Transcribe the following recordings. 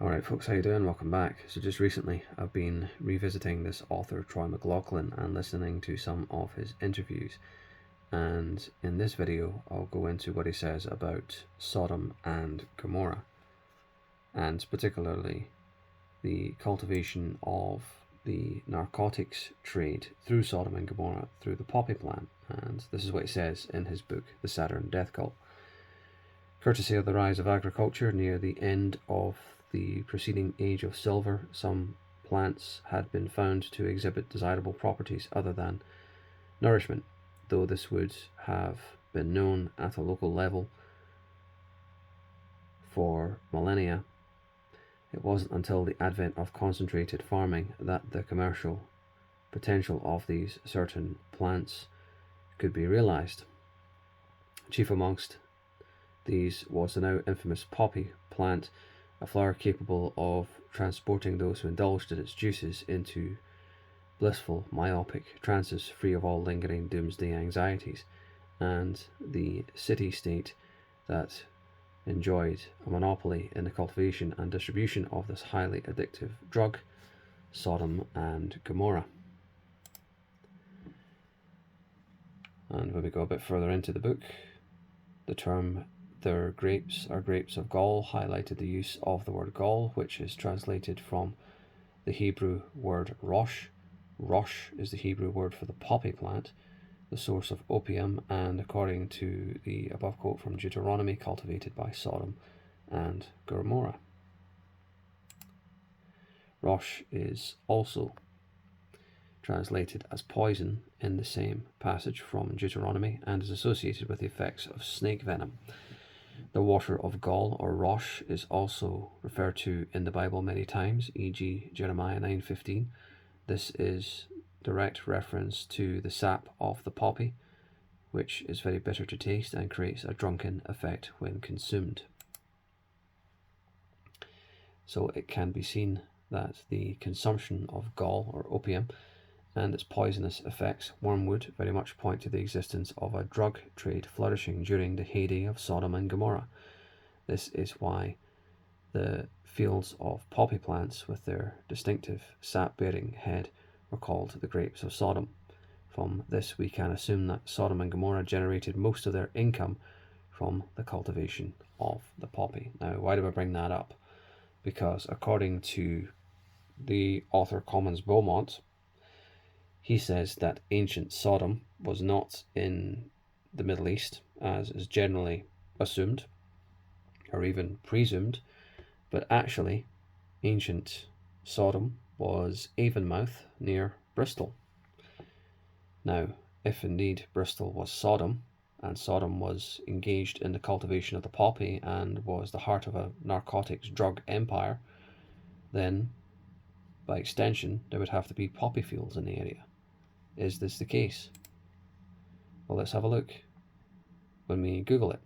Alright folks, how you doing? Welcome back. So just recently I've been revisiting this author Troy McLaughlin and listening to some of his interviews, and in this video I'll go into what he says about Sodom and Gomorrah, and particularly the cultivation of the narcotics trade through Sodom and Gomorrah through the poppy plant. And this is what he says in his book The Saturn Death Cult. Courtesy of the rise of agriculture near the end of the preceding age of silver, some plants had been found to exhibit desirable properties other than nourishment, though this would have been known at a local level for millennia. It wasn't until the advent of concentrated farming that the commercial potential of these certain plants could be realized. Chief amongst these was the now infamous poppy plant, a flower capable of transporting those who indulged in its juices into blissful, myopic trances free of all lingering doomsday anxieties, and the city-state that enjoyed a monopoly in the cultivation and distribution of this highly addictive drug, Sodom and Gomorrah. And when we go a bit further into the book, the term "their grapes are grapes of gall" highlighted the use of the word gall, which is translated from the Hebrew word rosh. Rosh is the Hebrew word for the poppy plant, the source of opium, and according to the above quote from Deuteronomy, cultivated by Sodom and Gomorrah. Rosh is also translated as poison in the same passage from Deuteronomy and is associated with the effects of snake venom. The water of gall, or rosh, is also referred to in the Bible many times, e.g. Jeremiah 9:15. This is direct reference to the sap of the poppy, which is very bitter to taste and creates a drunken effect when consumed. So it can be seen that the consumption of gall, or opium, and its poisonous effects, wormwood, very much point to the existence of a drug trade flourishing during the heyday of Sodom and Gomorrah. This is why the fields of poppy plants with their distinctive sap-bearing head were called the grapes of Sodom. From this we can assume that Sodom and Gomorrah generated most of their income from the cultivation of the poppy. Now, why do I bring that up? Because according to the author Commons Beaumont, he says that ancient Sodom was not in the Middle East, as is generally assumed, or even presumed, but actually ancient Sodom was Avonmouth near Bristol. Now, if indeed Bristol was Sodom, and Sodom was engaged in the cultivation of the poppy and was the heart of a narcotics drug empire, then by extension there would have to be poppy fields in the area. Is this the case? Well, let's have a look. When we Google it,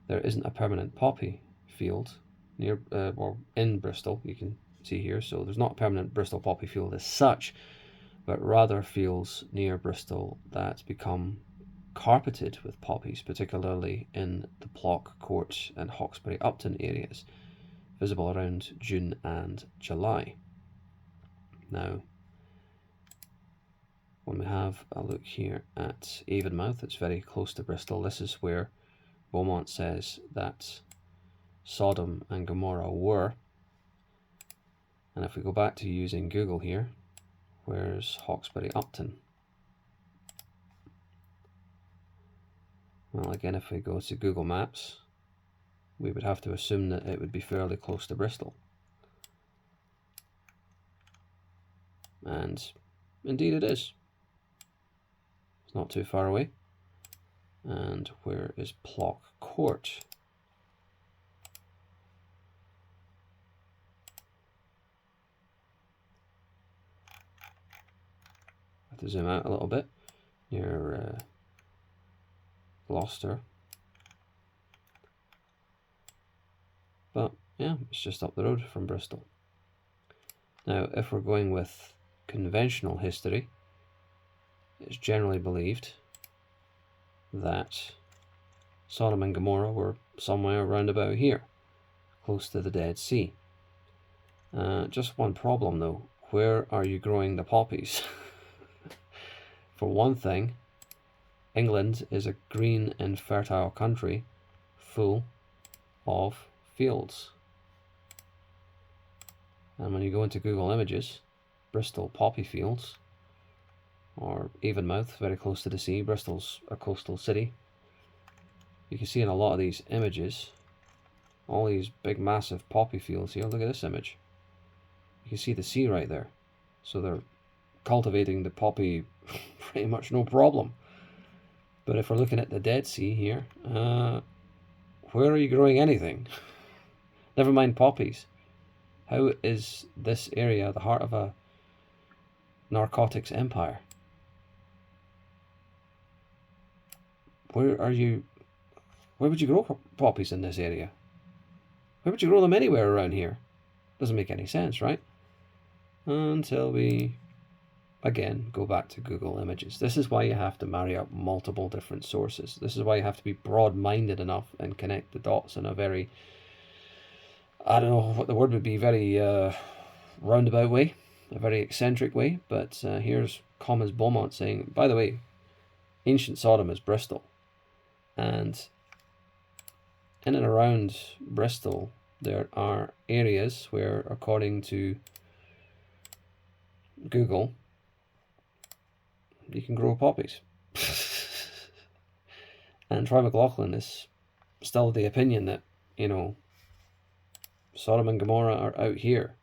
there isn't a permanent poppy field near or in Bristol, you can see here. So there's not a permanent Bristol poppy field as such, but rather fields near Bristol that become carpeted with poppies, particularly in the Plock Court and Hawkesbury Upton areas, visible around June and July. Now, when we have a look here at Avonmouth, it's very close to Bristol. This is where Beaumont says that Sodom and Gomorrah were. And if we go back to using Google here, where's Hawkesbury Upton? Well, again, if we go to Google Maps, we would have to assume that it would be fairly close to Bristol. And indeed it is. It's not too far away. And where is Plock Court? I have to zoom out a little bit, near Gloucester. But yeah, it's just up the road from Bristol. Now, if we're going with conventional history, it's generally believed that Sodom and Gomorrah were somewhere around about here, close to the Dead Sea. Just one problem though. Where are you growing the poppies? For one thing, England is a green and fertile country full of fields. And when you go into Google Images, Bristol poppy fields, or Avonmouth, very close to the sea, Bristol's a coastal city. You can see in a lot of these images, all these big massive poppy fields here. Look at this image. You can see the sea right there. So they're cultivating the poppy pretty much no problem. But if we're looking at the Dead Sea here, where are you growing anything? Never mind poppies. How is this area the heart of a narcotics empire? Where would you grow poppies in this area? Where would you grow them anywhere around here? Doesn't make any sense, right? Until we, again, go back to Google Images. This is why you have to marry up multiple different sources. This is why you have to be broad-minded enough and connect the dots in a very, I don't know what the word would be, very roundabout way, a very eccentric way. But here's Commas Beaumont saying, by the way, ancient Sodom is Bristol. And in and around Bristol, there are areas where, according to Google, you can grow poppies. And Troy McLaughlin is still of the opinion that, Sodom and Gomorrah are out here.